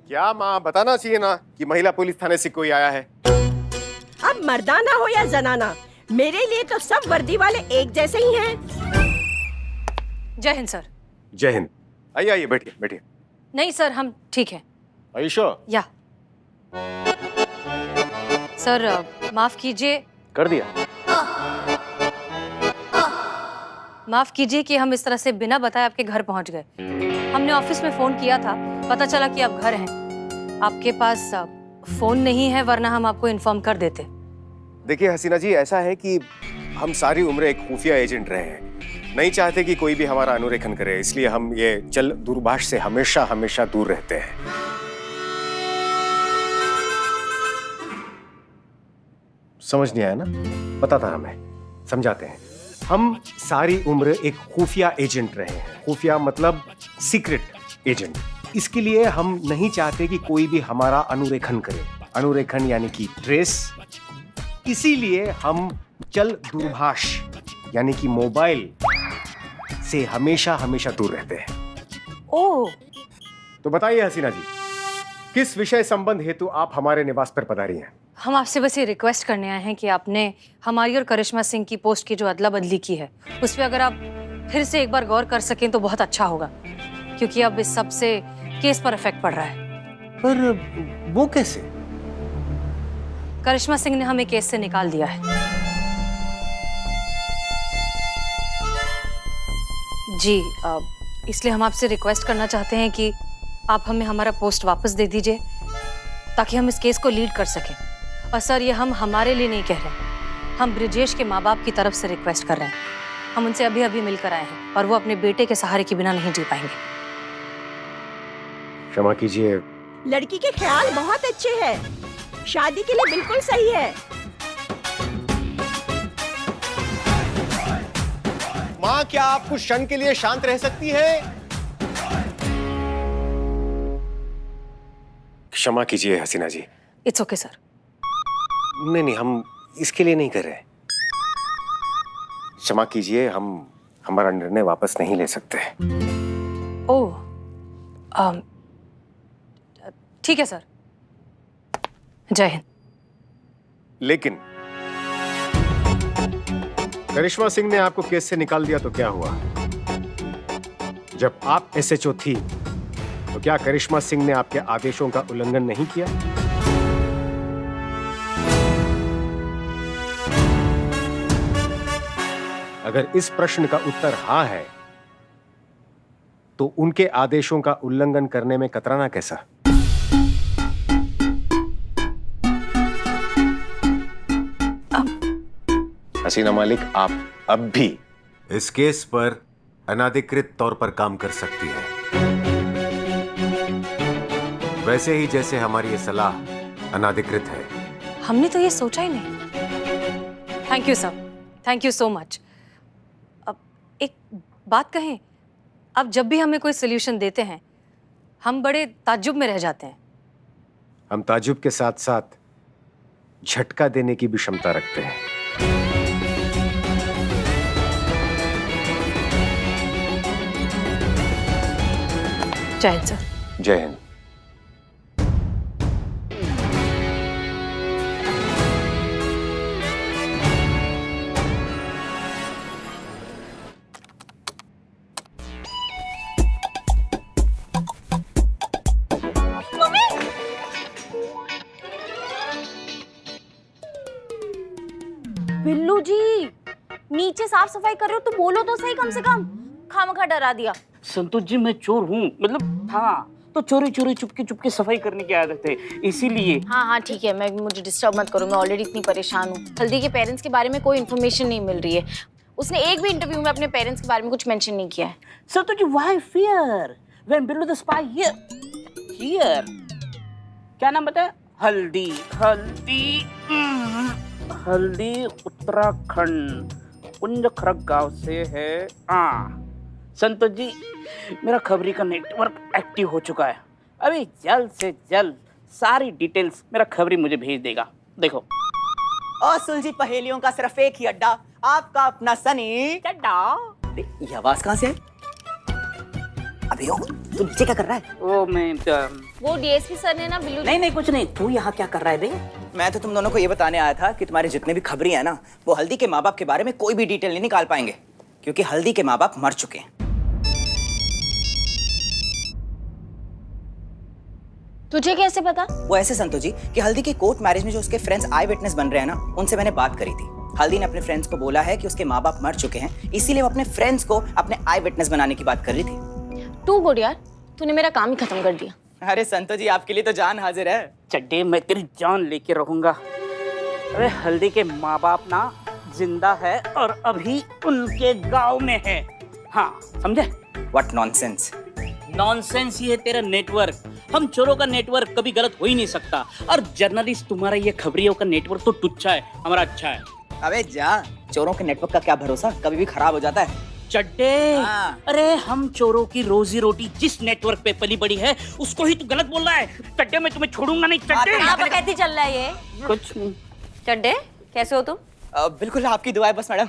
क्या माँ, बताना चाहिए ना कि महिला पुलिस थाने से कोई आया है। अब मर्दाना हो या जनाना, मेरे लिए तो सब वर्दी वाले एक जैसे ही हैं। जय हिंद सर। जय हिंद। आइए आइए, बैठिए बैठिए। नहीं सर, हम ठीक हैं। आयुषो, या सर माफ कीजिए। कर दिया। माफ कीजिए कि हम इस तरह से बिना बताए आपके घर पहुंच गए। हमने ऑफिस में फोन किया था, पता चला कि आप घर हैं। आपके पास फोन नहीं है, वरना हम आपको इन्फॉर्म कर देते। देखिए हसीना जी, ऐसा है कि हम सारी उम्र एक खुफिया एजेंट रहे हैं, नहीं चाहते कि कोई भी हमारा अनुरेखन करे, इसलिए हम ये जल दूरभाष से हमेशा हमेशा दूर रहते हैं। समझ नहीं आया ना? पता था हमें, समझाते हैं। हम सारी उम्र एक खुफिया एजेंट रहे हैं। खुफिया मतलब सीक्रेट एजेंट। इसके लिए हम नहीं चाहते कि कोई भी हमारा अनुरेखन करे। अनुरेखन यानी कि ट्रेस। इसीलिए हम जल दूरभाष यानी कि मोबाइल से हमेशा हमेशा दूर रहते हैं। ओह, तो बताइए हसीना जी, किस विषय संबंध हेतु आप हमारे निवास पर पधारी हैं? हम आपसे बस ये रिक्वेस्ट करने आए हैं कि आपने हमारी और करिश्मा सिंह की पोस्ट की जो अदला बदली की है, उस पर अगर आप फिर से एक बार गौर कर सकें तो बहुत अच्छा होगा, क्योंकि अब इस सब से केस पर इफेक्ट पड़ रहा है। पर वो कैसे? करिश्मा सिंह ने हमें केस से निकाल दिया है। जी, इसलिए हम आपसे रिक्वेस्ट करना चाहते हैं कि आप हमें हमारा पोस्ट वापस दे दीजिए, ताकि हम इस केस को लीड कर सकें। और सर, ये हम हमारे लिए नहीं कह रहे, हम ब्रिजेश के माँ बाप की तरफ से रिक्वेस्ट कर रहे हैं। हम उनसे अभी अभी मिलकर आए हैं और वो अपने बेटे के सहारे के बिना नहीं जी पाएंगे। क्षमा कीजिए। लड़की के ख्याल बहुत अच्छे हैं, शादी के लिए बिल्कुल सही है। माँ, क्या आप कुछ क्षण के लिए शांत रह सकती है? क्षमा कीजिए Hasina ji. It's okay sir. नहीं नहीं, हम इसके लिए नहीं कर रहे। क्षमा कीजिए, हम हमारा निर्णय वापस नहीं ले सकते। ओह, ठीक है सर। जय हिंद। लेकिन करिश्मा सिंह ने आपको केस से निकाल दिया तो क्या हुआ? जब आप एसएचओ थी तो क्या करिश्मा सिंह ने आपके आदेशों का उल्लंघन नहीं किया? अगर इस प्रश्न का उत्तर हाँ है, तो उनके आदेशों का उल्लंघन करने में कतराना कैसा? हसीना मालिक, आप अब भी इस केस पर अनाधिकृत तौर पर काम कर सकती हैं, वैसे ही जैसे हमारी ये सलाह अनाधिकृत है। हमने तो ये सोचा ही नहीं। Thank you sir, thank you so much. अब एक बात कहें, अब जब भी हमें कोई सोल्यूशन देते हैं, हम बड़े ताज्जुब में रह जाते हैं। हम ताज्जुब के साथ साथ झटका देने की भी क्षमता रखते हैं। जय हिंद सर। जय हिंद। बिल्लू जी, नीचे साफ सफाई कर रहे हो तो बोलो तो सही, कम से कम खामखा डरा दिया। संतोष जी, मैं चोर हूँ, मतलब हाँ, तो चोरी चोरी चुपके चुपके सफाई करने की आदत है, इसीलिए। हाँ हाँ ठीक है, मुझे डिस्टर्ब मत करो, मैं ऑलरेडी इतनी परेशान हूँ। हल्दी के पेरेंट्स के बारे में कोई इन्फॉर्मेशन नहीं मिल रही है। उसने एक भी इंटरव्यू में अपने पेरेंट्स के बारे में कुछ मेंशन नहीं किया है। Santosh ji, why fear when below the spy here. क्या नाम बताया? हल्दी। हल्दी हल्दी उत्तराखंड कुंज खरक गांव से है। संतोष जी, मेरा खबरी का नेटवर्क एक्टिव हो चुका है। अभी जल्द से जल्द सारी डिटेल्स मेरा खबरी मुझे भेज देगा। देखो, और सुलझी पहेलियों का सिर्फ एक ही अड्डा, आपका अपना सनी चड्डा। ये आवाज कहाँ से है? अबे ओ, तू नीचे क्या कर रहा है? वो मैं वो डीएसपी सर ने ना बिल्लू नहीं कुछ नहीं, तू यहाँ क्या कर रहा है बे? मैं तो तुम दोनों को ये बताने आया था कि तुम्हारे जितने भी खबरी है ना, वो हल्दी के माँ बाप के बारे में कोई भी डिटेल नहीं निकाल पाएंगे, क्योंकि हल्दी के माँ बाप मर चुके हैं। तुझे कैसे पता? वो ऐसे संतो जी कि हल्दी के कोर्ट मैरिज में जो उसके फ्रेंड्स आई विटनेस बन रहे हैं ना, उनसे मैंने बात करी थी। हल्दी ने अपने फ्रेंड्स को बोला है कि उसके माँ बाप मर चुके हैं, इसीलिए वो अपने फ्रेंड्स को अपने आई विटनेस बनाने की बात कर रही थी। तू गुड यार, तूने मेरा काम ही खत्म कर दिया। अरे संतो जी, आपके लिए तो जान हाजिर है। चड्डे, मैं तेरी जान लेके रहूंगा। अरे हल्दी के माँ बाप ना जिंदा है और अभी उनके गांव में है। हाँ समझे? What nonsense. नॉनसेंस ही है तेरा नेटवर्क। हम चोरों का नेटवर्क कभी गलत हो ही नहीं सकता, और जर्नलिस्ट तुम्हारा ये खबरियों का नेटवर्क तो टुच्चा है, हमारा अच्छा है। अबे जा, चोरों के नेटवर्क का क्या भरोसा, कभी भी खराब हो जाता है। चड्डे, हाँ। अरे हम चोरों की रोजी रोटी जिस नेटवर्क पे पली बड़ी है उसको ही तू गलत बोल रहा है। चड्डे, मैं तुम्हें छोड़ूंगा नहीं। चड्डे आप कैसे चल रहा है ये? कुछ नहीं। चड्डे, कैसे हो तुम? बिल्कुल आपकी दुआ है बस मैडम।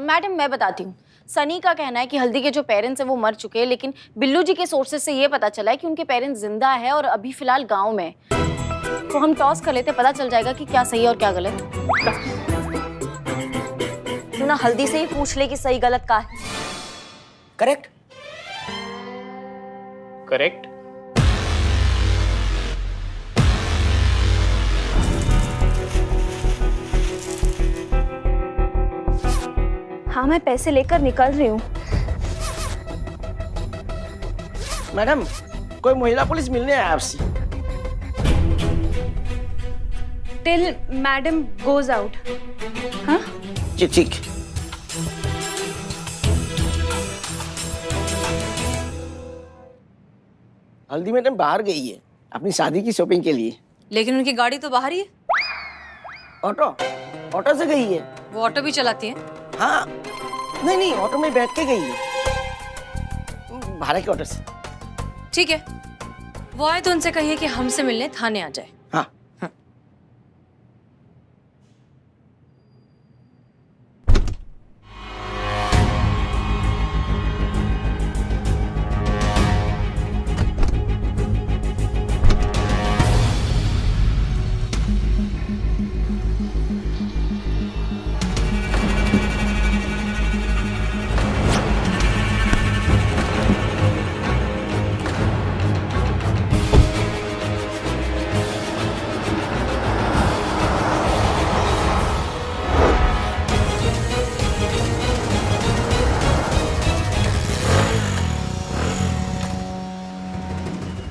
मैडम मैं बताती हूँ। सनी का कहना है कि हल्दी के जो पेरेंट्स हैं वो मर चुके हैं, लेकिन बिल्लू जी के सोर्सेज से ये पता चला है कि उनके पेरेंट्स जिंदा है और अभी फिलहाल गांव में। तो हम टॉस कर लेते, पता चल जाएगा कि क्या सही है और क्या गलत। क्यों ना हल्दी से ही पूछ ले कि सही गलत का है। करेक्ट। करेक्ट। हाँ मैं पैसे लेकर निकल रही हूँ। मैडम, कोई महिला पुलिस मिलने आया आपसे। Till madam goes out. हाँ जी ठीक। हल्दी मैडम बाहर गई है अपनी शादी की शॉपिंग के लिए। लेकिन उनकी गाड़ी तो बाहर ही है। ऑटो से गई है। वो ऑटो भी चलाती है। हाँ नहीं ऑटो में बैठ के गई है, भाड़े के ऑटो से। ठीक है, वो आए तो उनसे कहिए कि हमसे मिलने थाने आ जाए। हाँ।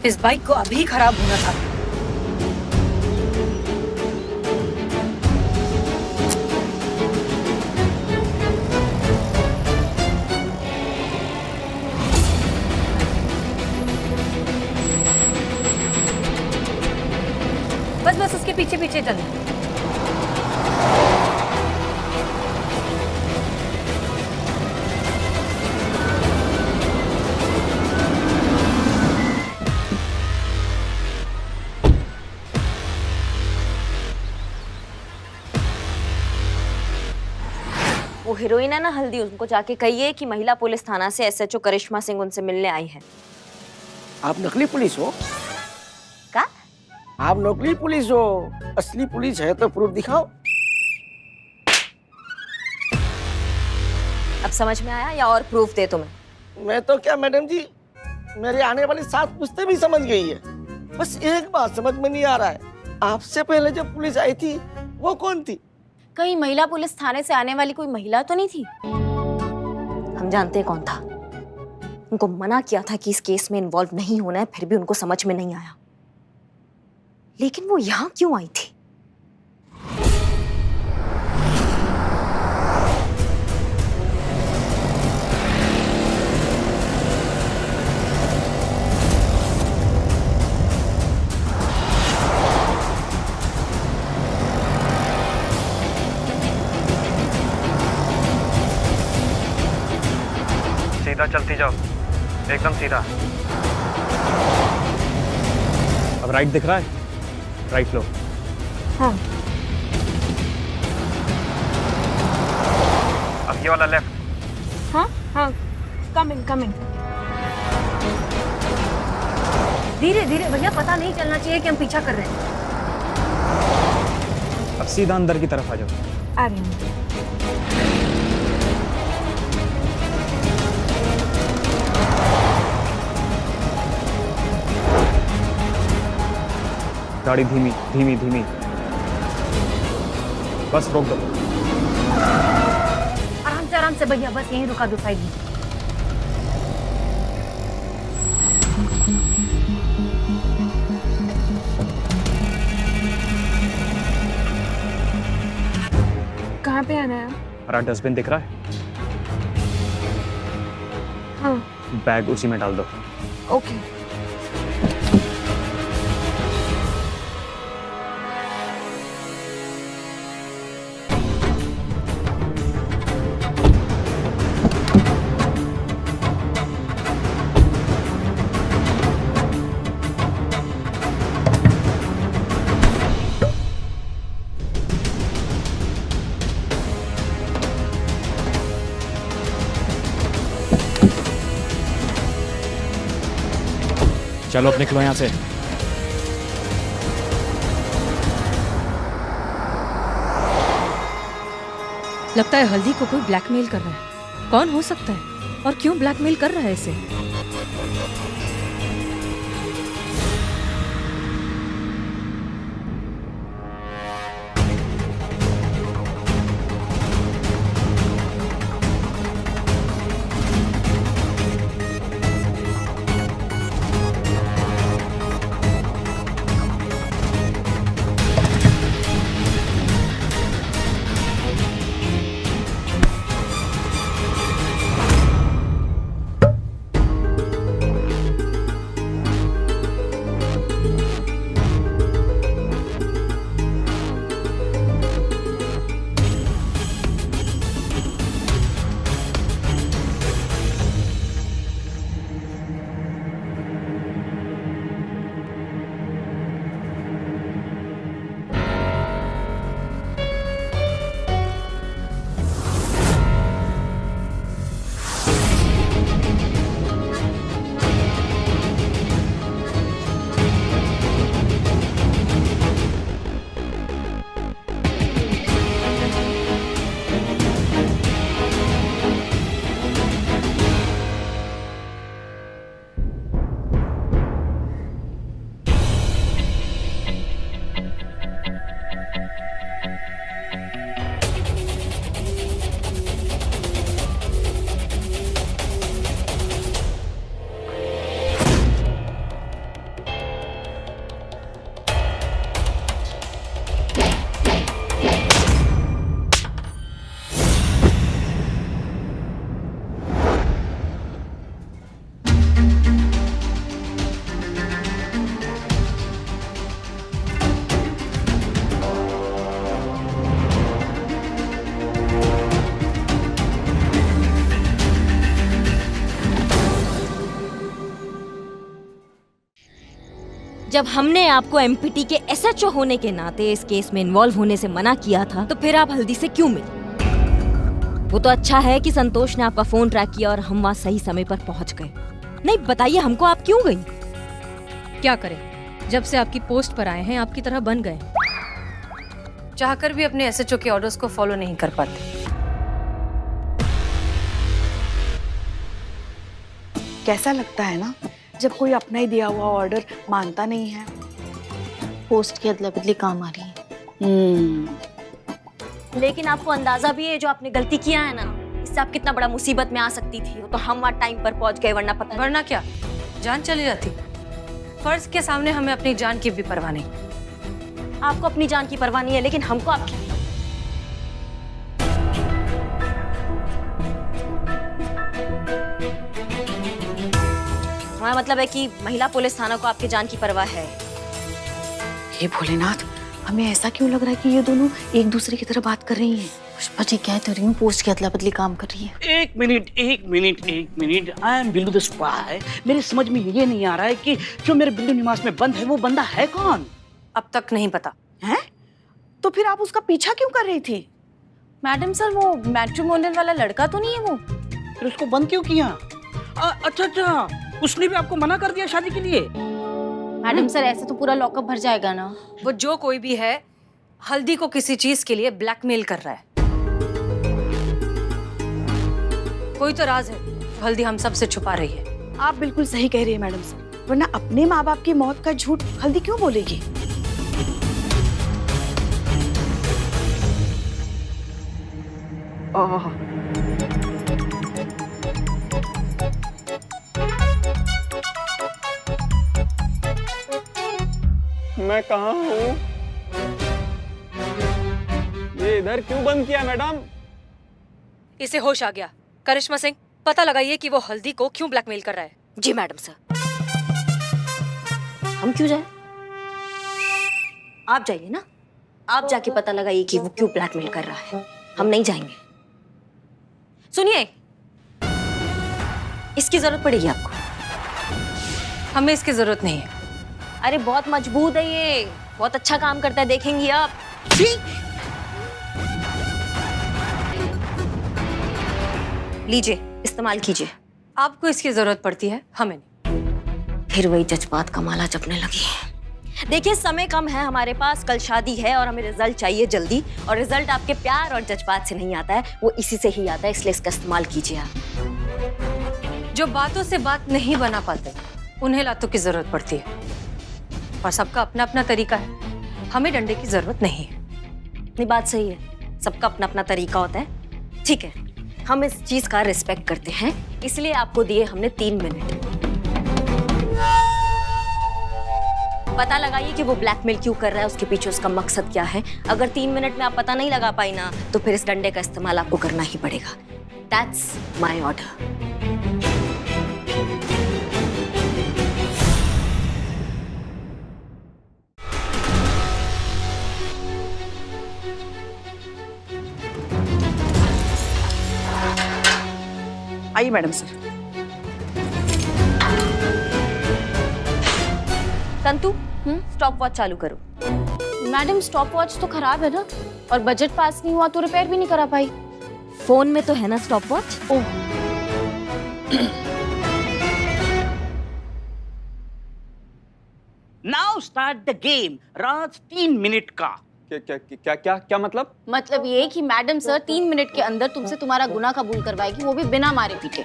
इस बाइक को अभी खराब होना था। बस उसके पीछे पीछे चल। वो हीरोइन है ना हल्दी, उनको जाके कहिए कि महिला पुलिस थाना से एसएचओ करिश्मा सिंह उनसे मिलने आई है। आप नकली पुलिस हो? का? आप नकली पुलिस हो, असली पुलिस है तो प्रूफ दिखाओ। अब समझ में आया या और प्रूफ दे तुम्हें? मैं तो क्या मैडम जी, मेरे आने वाली 7 पुश्तें भी समझ गई है। बस एक बात समझ में नहीं आ रहा है, आपसे पहले जो पुलिस आई थी वो कौन थी? कहीं महिला पुलिस थाने से आने वाली कोई महिला तो नहीं थी? हम जानते हैं कौन था। उनको मना किया था कि इस केस में इन्वॉल्व नहीं होना है, फिर भी उनको समझ में नहीं आया। लेकिन वो यहाँ क्यों आई थी? सीधा चलती जाओ, एकदम सीधा। अब राइट दिख रहा है? राइट लो। हाँ। अब ये वाला लेफ्ट। हाँ हाँ, कमिंग कमिंग। धीरे धीरे भैया, पता नहीं चलना चाहिए कि हम पीछा कर रहे हैं। अब सीधा अंदर की तरफ आ जाओ। आ रही हूँ। गाड़ी धीमी धीमी धीमी, बस रोक दो। आराम से भैया, बस यहीं रुका दो साइड में। कहाँ पे आना है? हरा डस्टबिन दिख रहा है? हाँ। बैग उसी में डाल दो। ओके। चलो अब निकलो यहाँ से। लगता है हल्दी को कोई ब्लैकमेल कर रहा है। कौन हो सकता है और क्यों ब्लैकमेल कर रहा है इसे? जब हमने आपको एमपीटी के एसएचओ होने के नाते इस केस में इन्वॉल्व होने से मना किया था, तो फिर आप हल्दी से क्यों मिले? वो तो अच्छा है कि संतोष ने आपका फोन ट्रैक किया और हम वहाँ सही समय पर पहुंच गए। नहीं, बताइए हमको, आप क्यों गई? क्या करें, जब से आपकी पोस्ट पर आए हैं आपकी तरह बन गए। चाहकर भी अपने एसएचओ के ऑर्डर्स को फॉलो नहीं कर पाते। कैसा लगता है ना जब कोई अपना ही दिया हुआ ऑर्डर मानता नहीं है। पोस्ट की अदला बदली काम आ रही है। लेकिन आपको अंदाजा भी है जो आपने गलती किया है ना, इससे आप कितना बड़ा मुसीबत में आ सकती थी। वो तो हम वहाँ टाइम पर पहुंच गए, वरना क्या जान चली जाती। फर्ज के सामने हमें अपनी जान की भी परवाह नहीं। आपको अपनी जान की परवाह नहीं है, लेकिन हमको आपकी। हमारा मतलब है कि महिला पुलिस थाना को आपकी जान की परवाह है। हे भोलेनाथ, हमें ऐसा क्यों लग रहा है कि ये दोनों एक दूसरे की तरह बात कर रही हैं? पुष्पा जी कह तो रही हूँ, पोस्ट की अदला बदली काम कर रही है। एक minute, I am Billu the spy. मेरे समझ में ये नहीं आ रहा है कि जो मेरे बिल्लू निवास में बंद है वो बंदा है कौन? अब तक नहीं पता है। तो फिर आप उसका पीछा क्यों कर रही थी? मैडम सर, वो मैट्रिमोनियल वाला लड़का तो नहीं है वो? फिर उसको बंद क्यों किया? अच्छा, उसने भी आपको मना कर दिया शादी के लिए? मैडम सर ऐसे तो पूरा लॉकअप भर जाएगा ना। वो जो कोई भी है, हल्दी को किसी चीज के लिए ब्लैकमेल कर रहा है। कोई तो राज है जो हल्दी हम सब से छुपा रही है। आप बिल्कुल सही कह रही है मैडम सर, वरना अपने माँ बाप की मौत का झूठ हल्दी क्यों बोलेगी? मैं कहाँ हूँ? ये इधर क्यों बंद किया मैडम? इसे होश आ गया। करिश्मा सिंह, पता लगाइए कि वो हल्दी को क्यों ब्लैकमेल कर रहा है। जी मैडम सर। हम क्यों जाए? आप जाइए ना, आप जाके पता लगाइए कि वो क्यों ब्लैकमेल कर रहा है। हम नहीं जाएंगे। सुनिए, इसकी जरूरत पड़ेगी आपको। हमें इसकी जरूरत नहीं है। अरे बहुत मजबूत है ये, बहुत अच्छा काम करता है, देखेंगी आप। लीजिए, इस्तेमाल कीजिए। आपको इसकी जरूरत पड़ती है, हमें नहीं। फिर वही जज्बात का माला जपने लगी। देखिए, समय कम है हमारे पास, कल शादी है और हमें रिजल्ट चाहिए जल्दी, और रिजल्ट आपके प्यार और जज्बात से नहीं आता है, वो इसी से ही आता है, इसलिए इसका इस्तेमाल कीजिए आप। जो बातों से बात नहीं बना पाते, उन्हें लातों की जरूरत पड़ती है, और सबका अपना अपना तरीका है। हमें डंडे की जरूरत नहीं है। ये बात सही है, सबका अपना अपना तरीका होता है। ठीक है, हम इस चीज का रिस्पेक्ट करते हैं, इसलिए आपको दिए हमने 3 मिनट। पता लगाइए कि वो ब्लैकमेल क्यों कर रहा है, उसके पीछे उसका मकसद क्या है। अगर 3 मिनट में आप पता नहीं लगा पाई ना, तो फिर इस डंडे का इस्तेमाल आपको करना ही पड़ेगा। That's my order. आइए मैडम सर। तंतु, स्टॉप वॉच चालू करो। मैडम स्टॉप वॉच तो खराब है ना, और बजट पास नहीं हुआ तो रिपेयर भी नहीं करा पाई। फोन में तो है ना stop watch. Oh, now start the game. Raj 3 minute का। क्या क्या क्या क्या क्या मतलब? मतलब ये कि मैडम सर 3 मिनट के अंदर तुमसे तुम्हारा गुनाह कबूल करवाएगी, वो भी बिना मारे पीटे।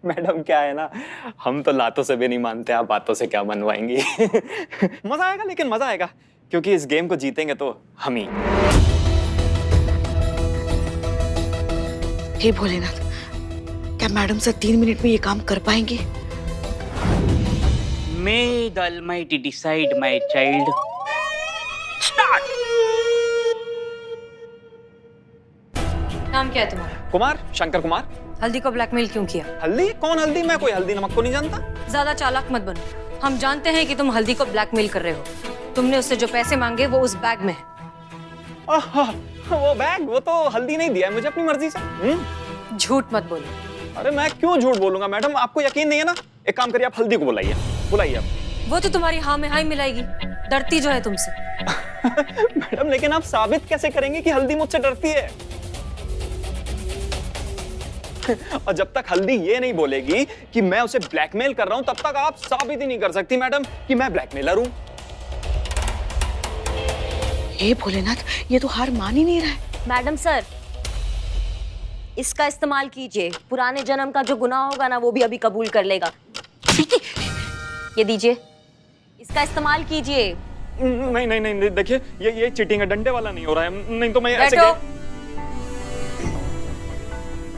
मैडम क्या है ना, हम तो लातों से भी नहीं मानते, आप बातों से क्या मनवाएंगी। मजा आएगा, लेकिन मजा आएगा, क्योंकि इस गेम को जीतेंगे तो हम ही। हे भोलेनाथ, क्या मैडम सर 3 मिनट में ये काम कर पाएंगे? May the Almighty decide, my child. Start. नाम क्या है तुम्हारा? कुमार, शंकर कुमार। हल्दी को ब्लैकमेल क्यों किया? हल्दी? कौन हल्दी? मैं कोई हल्दी नमक को नहीं जानता। ज्यादा चालाक मत बनो। हम जानते हैं कि तुम हल्दी को ब्लैकमेल कर रहे हो। तुमने उससे जो पैसे मांगे वो उस बैग में है। वो बैग, वो तो हल्दी नहीं दिया है मुझे अपनी मर्जी से। झूठ मत बोलो। अरे मैं क्यों झूठ बोलूंगा मैडम, आपको यकीन नहीं है ना? एक काम करिए, आप हल्दी को बुलाइए, बुलाइए आप। वो तो तुम्हारी हाँ में हाँ ही मिलाएगी, डरती जो है तुमसे। मैडम लेकिन आप साबित कैसे करेंगे कि हल्दी मुझसे डरती है? और जब तक हल्दी ये नहीं बोलेगी कि मैं उसे ब्लैकमेल कर रहा हूं, तब तक आप साबित ही नहीं कर सकती मैडम कि मैं ब्लैकमेलर हूं। हे भोलेनाथ, ये तो हार मान ही नहीं रहा है। मैडम सर, इसका इस्तेमाल कीजिए। पुराने जन्म का जो गुनाह होगा ना, वो भी अभी कबूल कर लेगा। ये दीजिए, इसका इस्तेमाल कीजिए। नहीं नहीं नहीं, देखिए ये चीटिंग है, डंडे वाला नहीं हो रहा है। नहीं तो मैं ऐसे बैठो।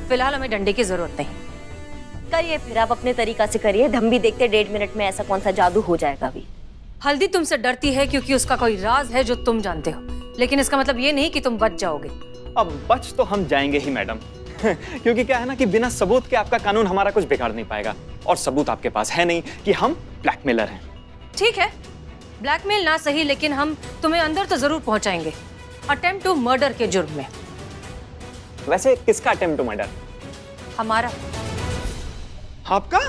फिलहाल हमें डंडे की जरूरत नहीं। करिए फिर, आप अपने तरीका से करिए। हम भी देखते 1.5 मिनट में ऐसा कौन सा जादू हो जाएगा अभी। हल्दी तुमसे डरती है क्योंकि उसका कोई राज है जो तुम जानते हो, लेकिन इसका मतलब ये नहीं कि तुम बच जाओगे। अब बच तो हम जाएंगे ही मैडम। क्योंकि क्या है ना कि बिना सबूत के आपका कानून हमारा कुछ बिगाड़ नहीं पाएगा, और सबूत आपके पास है नहीं कि हम ब्लैकमेलर हैं। ठीक है, ब्लैकमेल ना सही, लेकिन हम तुम्हें अंदर तो जरूर पहुंचाएंगे, अटेम्प्ट टू मर्डर के जुर्म में। वैसे किसका अटेम्प्ट टू मर्डर? हमारा। आपका?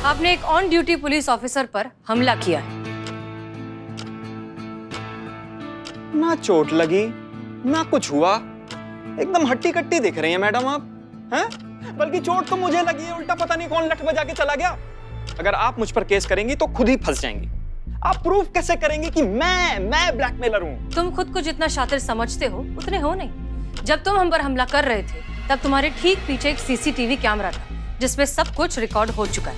आपने एक ऑन ड्यूटी पुलिस ऑफिसर पर हमला किया है। ना चोट लगी ना कुछ हुआ, एकदम हट्टी कट्टी दिख रही है मैडम आप, हैं? बल्कि चोट तो मुझे लगी है, उल्टा पता नहीं कौन लठ बजा के चला गया। अगर आप मुझ पर केस करेंगी तो खुद ही फंस जाएंगी। आप प्रूफ कैसे करेंगी कि मैं ब्लैकमेलर हूं? तुम खुद को जितना शातिर समझते हो उतने हो नहीं। जब तुम हम पर हमला कर रहे थे तब तुम्हारे ठीक पीछे एक सीसीटीवी कैमरा था जिसमें सब कुछ रिकॉर्ड हो चुका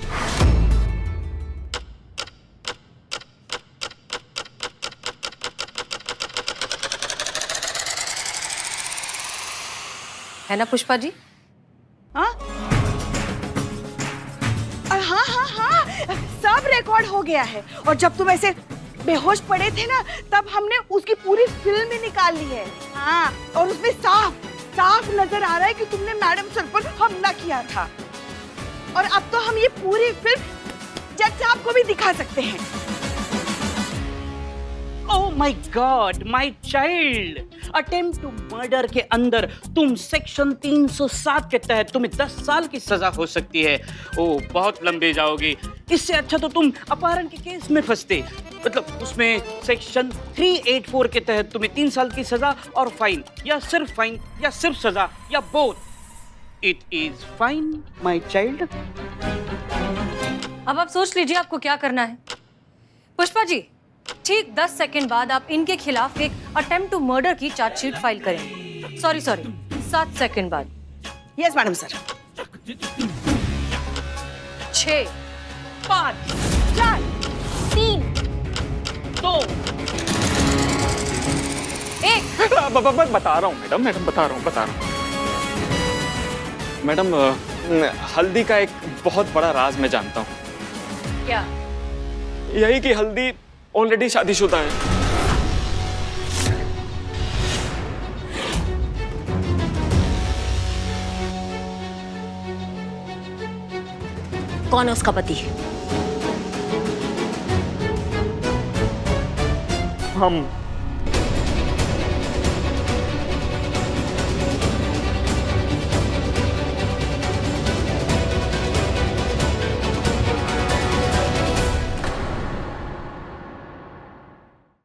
है ना पुष्पा जी? हाँ हाँ हाँ हाँ, सब रिकॉर्ड हो गया है। और जब तुम ऐसे बेहोश पड़े थे ना, तब हमने उसकी पूरी फिल्म ही निकाल ली है। हाँ, और उसमें साफ साफ नजर आ रहा है कि तुमने मैडम सर पर हमला किया था। और अब तो हम ये पूरी फिल्म जज साहब को भी दिखा सकते हैं। Oh my God, my child, attempt to murder के अंदर तुम सेक्शन 307 के तहत तुम्हें 10 साल की सजा हो सकती है। ओह, बहुत लंबे जाओगे। इससे अच्छा तो तुम अपहरण के केस में फंसते, मतलब उसमें सेक्शन 384 के तहत तुम्हें 3 साल की सजा और फाइन, या सिर्फ सजा, या both. It is fine my child. अब आप सोच लीजिए आपको क्या करना है। पुष्पा जी, ठीक 10 सेकंड बाद आप इनके खिलाफ एक अटेम्प्ट टू मर्डर की चार्जशीट फाइल करेंगे। सॉरी 7 सेकंड बाद। Yes madam sir. 6 5 4 3 2 1। बता रहा हूँ मैडम, बता रहा हूँ। मैडम, हल्दी का एक बहुत बड़ा राज मैं जानता हूँ। क्या? यही कि हल्दी ऑलरेडी शादीशुदा है। कौन है उसका पति? हम